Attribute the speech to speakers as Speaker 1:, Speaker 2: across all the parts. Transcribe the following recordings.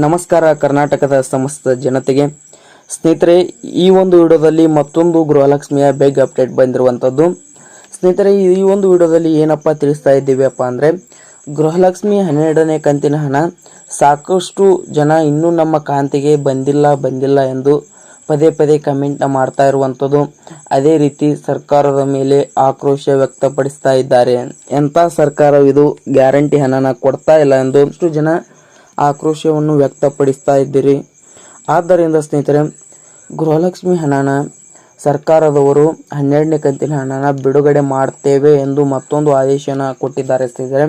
Speaker 1: ನಮಸ್ಕಾರ ಕರ್ನಾಟಕದ ಸಮಸ್ತ ಜನತೆಗೆ. ಸ್ನೇಹಿತರೆ, ಈ ಒಂದು ವಿಡಿಯೋದಲ್ಲಿ ಮತ್ತೊಂದು ಗೃಹಲಕ್ಷ್ಮಿಯ ಬೇಗ ಅಪ್ಡೇಟ್ ಬಂದಿರುವಂಥದ್ದು. ಸ್ನೇಹಿತರೆ, ಈ ಒಂದು ವಿಡಿಯೋದಲ್ಲಿ ಏನಪ್ಪ ತಿಳಿಸ್ತಾ ಇದ್ದೀವಿಪ್ಪ ಅಂದರೆ, ಗೃಹಲಕ್ಷ್ಮಿ 12ನೇ ಕಂತಿನ ಹಣ ಸಾಕಷ್ಟು ಜನ ಇನ್ನೂ ನಮ್ಮ ಖಾತೆಗೆ ಬಂದಿಲ್ಲ ಎಂದು ಪದೇ ಪದೇ ಕಮೆಂಟ್ನ ಮಾಡ್ತಾ ಇರುವಂಥದ್ದು. ಅದೇ ರೀತಿ ಸರ್ಕಾರದ ಮೇಲೆ ಆಕ್ರೋಶ ವ್ಯಕ್ತಪಡಿಸ್ತಾ ಇದ್ದಾರೆ. ಎಂಥ ಸರ್ಕಾರವಿದು, ಗ್ಯಾರಂಟಿ ಹಣನ ಕೊಡ್ತಾ ಇಲ್ಲ ಎಂದು ಇಷ್ಟು ಜನ ಆಕ್ರೋಶವನ್ನು ವ್ಯಕ್ತಪಡಿಸ್ತಾ ಇದ್ದೀರಿ. ಆದ್ದರಿಂದ ಸ್ನೇಹಿತರೆ, ಗೃಹಲಕ್ಷ್ಮಿ ಹಣನ ಸರ್ಕಾರದವರು 12ನೇ ಕಂತಿನ ಹಣನ ಬಿಡುಗಡೆ ಮಾಡ್ತೇವೆ ಎಂದು ಮತ್ತೊಂದು ಆದೇಶನ ಕೊಟ್ಟಿದ್ದಾರೆ ಸ್ನೇಹಿತರೆ.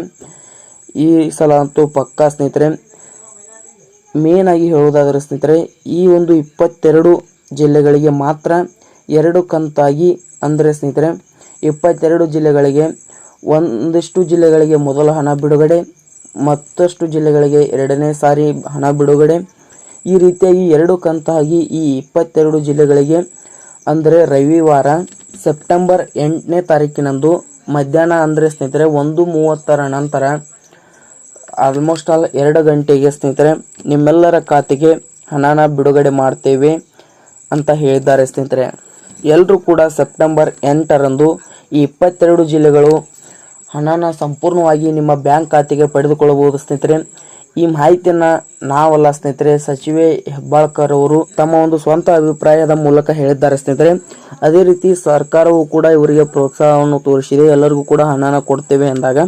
Speaker 1: ಈ ಸಲ ಅಂತೂ ಪಕ್ಕಾ ಸ್ನೇಹಿತರೆ. ಮೇನ್ ಆಗಿ ಹೇಳುವುದಾದರೆ ಸ್ನೇಹಿತರೆ, ಈ ಒಂದು 22 ಜಿಲ್ಲೆಗಳಿಗೆ ಮಾತ್ರ 2 ಕಂತಾಗಿ, ಅಂದರೆ ಸ್ನೇಹಿತರೆ 22 ಜಿಲ್ಲೆಗಳಿಗೆ ಒಂದಿಷ್ಟು ಜಿಲ್ಲೆಗಳಿಗೆ ಮೊದಲ ಹಣ ಬಿಡುಗಡೆ, ಮತ್ತಷ್ಟು ಜಿಲ್ಲೆಗಳಿಗೆ 2ನೇ ಸಾರಿ ಹಣ ಬಿಡುಗಡೆ. ಈ ರೀತಿಯಾಗಿ 2 ಕಂತಾಗಿ ಈ 22 ಜಿಲ್ಲೆಗಳಿಗೆ, ಅಂದರೆ ರವಿವಾರ ಸೆಪ್ಟೆಂಬರ್ 8ನೇ ತಾರೀಕಿನಂದು ಮಧ್ಯಾಹ್ನ, ಅಂದರೆ ಸ್ನೇಹಿತರೆ 1:30 ನಂತರ ಆಲ್ಮೋಸ್ಟ್ ಆಲ್ 2 ಗಂಟೆಗೆ ಸ್ನೇಹಿತರೆ ನಿಮ್ಮೆಲ್ಲರ ಖಾತೆಗೆ ಹಣನ ಬಿಡುಗಡೆ ಮಾಡ್ತೇವೆ ಅಂತ ಹೇಳಿದ್ದಾರೆ ಸ್ನೇಹಿತರೆ. ಎಲ್ಲರೂ ಕೂಡ ಸೆಪ್ಟೆಂಬರ್ 8ರಂದು ಈ 22 ಜಿಲ್ಲೆಗಳು ಹಣನ ಸಂಪೂರ್ಣವಾಗಿ ನಿಮ್ಮ ಬ್ಯಾಂಕ್ ಖಾತೆಗೆ ಪಡೆದುಕೊಳ್ಳಬಹುದು ಸ್ನೇಹಿತರೆ. ಈ ಮಾಹಿತಿಯನ್ನು ನಾವಲ್ಲ ಸ್ನೇಹಿತರೆ, ಸಚಿವೆ ಹೆಬ್ಬಾಳ್ಕರ್ ಅವರು ತಮ್ಮ ಒಂದು ಸ್ವಂತ ಅಭಿಪ್ರಾಯದ ಮೂಲಕ ಹೇಳಿದ್ದಾರೆ ಸ್ನೇಹಿತರೆ. ಅದೇ ರೀತಿ ಸರ್ಕಾರವು ಕೂಡ ಇವರಿಗೆ ಪ್ರೋತ್ಸಾಹವನ್ನು ತೋರಿಸಿದೆ, ಎಲ್ಲರಿಗೂ ಕೂಡ ಹಣನ ಕೊಡ್ತೇವೆ ಎಂದಾಗ.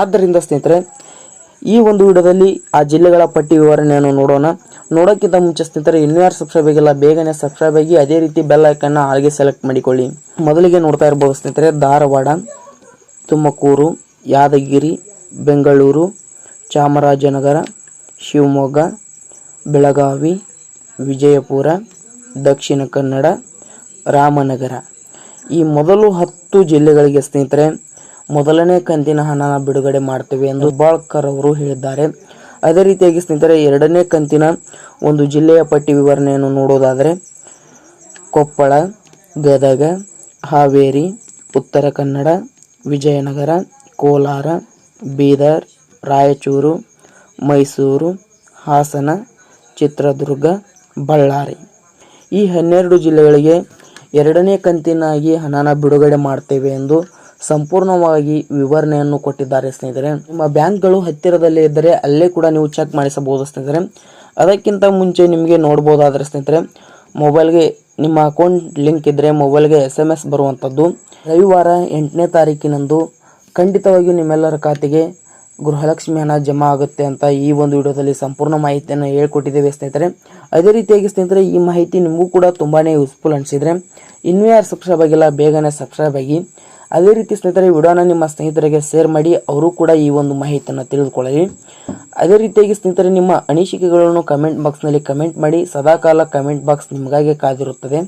Speaker 1: ಆದ್ದರಿಂದ ಸ್ನೇಹಿತರೆ, ಈ ಒಂದು ವಿಡಿಯೋದಲ್ಲಿ ಆ ಜಿಲ್ಲೆಗಳ ಪಟ್ಟಿ ವಿವರಣೆಯನ್ನು ನೋಡೋಕ್ಕಿಂತ ಮುಂಚೆ ಸ್ನೇಹಿತರೆ, ಇನ್ನೂ ಯಾರು ಸಬ್ಸ್ಕ್ರೈಬ್ ಆಗಿಲ್ಲ ಬೇಗನೆ ಸಬ್ಸ್ಕ್ರೈಬ್ ಆಗಿ, ಅದೇ ರೀತಿ ಬೆಲ್ ಐಕನ್ನ ಆಲ್ಗೆ ಸೆಲೆಕ್ಟ್ ಮಾಡಿಕೊಳ್ಳಿ. ಮೊದಲಿಗೆ ನೋಡ್ತಾ ಇರಬಹುದು ಸ್ನೇಹಿತರೆ, ಧಾರವಾಡ, ತುಮಕೂರು, ಯಾದಗಿರಿ, ಬೆಂಗಳೂರು, ಚಾಮರಾಜನಗರ, ಶಿವಮೊಗ್ಗ, ಬೆಳಗಾವಿ, ವಿಜಯಪುರ, ದಕ್ಷಿಣ ಕನ್ನಡ, ರಾಮನಗರ, ಈ ಮೊದಲು 10 ಜಿಲ್ಲೆಗಳಿಗೆ ಸ್ನೇಹಿತರೆ ಮೊದಲನೇ ಕಂತಿನ ಹಣನ ಬಿಡುಗಡೆ ಮಾಡ್ತೇವೆ ಎಂದು ಹೆಬ್ಬಾಳ್ಕರ್ ಅವರು ಹೇಳಿದ್ದಾರೆ. ಅದೇ ರೀತಿಯಾಗಿ ಸ್ನೇಹಿತರೆ, 2ನೇ ಕಂತಿನ ಒಂದು ಜಿಲ್ಲೆಯ ಪಟ್ಟಿ ವಿವರಣೆಯನ್ನು ನೋಡೋದಾದರೆ, ಕೊಪ್ಪಳ, ಗದಗ, ಹಾವೇರಿ, ಉತ್ತರ ಕನ್ನಡ, ವಿಜಯನಗರ, ಕೋಲಾರ, ಬೀದರ್, ರಾಯಚೂರು, ಮೈಸೂರು, ಹಾಸನ, ಚಿತ್ರದುರ್ಗ, ಬಳ್ಳಾರಿ, ಈ 12 ಜಿಲ್ಲೆಗಳಿಗೆ 2ನೇ ಕಂತಿನಾಗಿ ಹಣನ ಬಿಡುಗಡೆ ಮಾಡ್ತೇವೆ ಎಂದು ಸಂಪೂರ್ಣವಾಗಿ ವಿವರಣೆಯನ್ನು ಕೊಟ್ಟಿದ್ದಾರೆ ಸ್ನೇಹಿತರೆ. ನಿಮ್ಮ ಬ್ಯಾಂಕ್ಗಳು ಹತ್ತಿರದಲ್ಲೇ ಇದ್ದರೆ ಅಲ್ಲೇ ಕೂಡ ನೀವು ಚೆಕ್ ಮಾಡಿಸಬಹುದು ಸ್ನೇಹಿತರೆ. ಅದಕ್ಕಿಂತ ಮುಂಚೆ ನಿಮಗೆ ನೋಡ್ಬೋದಾದರೆ ಸ್ನೇಹಿತರೆ, ಮೊಬೈಲ್ಗೆ ನಿಮ್ಮ ಅಕೌಂಟ್ ಲಿಂಕ್ ಇದ್ದರೆ ಮೊಬೈಲ್ಗೆ SMS ಬರುವಂಥದ್ದು. ರವಿವಾರ 8ನೇ ತಾರೀಕಿನಂದು ಖಂಡಿತವಾಗಿಯೂ ನಿಮ್ಮೆಲ್ಲರ ಖಾತೆಗೆ ಗೃಹಲಕ್ಷ್ಮಿ ಹಣ ಜಮಾ ಆಗುತ್ತೆ ಅಂತ ಈ ಒಂದು ವಿಡಿಯೋದಲ್ಲಿ ಸಂಪೂರ್ಣ ಮಾಹಿತಿಯನ್ನು ಹೇಳ್ಕೊಟ್ಟಿದ್ದೇವೆ ಸ್ನೇಹಿತರೆ. ಅದೇ ರೀತಿಯಾಗಿ ಸ್ನೇಹಿತರೆ, ಈ ಮಾಹಿತಿ ನಿಮಗೂ ಕೂಡ ತುಂಬಾ ಯೂಸ್ಫುಲ್ ಅನಿಸಿದರೆ ಇನ್ನೂ ಯಾರು ಸಬ್ಸ್ಕ್ರೈಬ್ ಆಗಿಲ್ಲ ಬೇಗನೆ ಸಬ್ಸ್ಕ್ರೈಬ್ ಆಗಿ. ಅದೇ ರೀತಿ ಸ್ನೇಹಿತರೆ, ವಿಡಿಯೋನ ನಿಮ್ಮ ಸ್ನೇಹಿತರಿಗೆ ಶೇರ್ ಮಾಡಿ, ಅವರು ಕೂಡ ಈ ಒಂದು ಮಾಹಿತಿಯನ್ನು ತಿಳಿದುಕೊಳ್ಳಿ. ಅದೇ ರೀತಿಯಾಗಿ ಸ್ನೇಹಿತರೆ, ನಿಮ್ಮ ಅನಿಸಿಕೆಗಳನ್ನು ಕಮೆಂಟ್ ಬಾಕ್ಸ್ನಲ್ಲಿ ಕಮೆಂಟ್ ಮಾಡಿ. ಸದಾಕಾಲ ಕಮೆಂಟ್ ಬಾಕ್ಸ್ ನಿಮಗಾಗಿ ಕಾದಿರುತ್ತದೆ.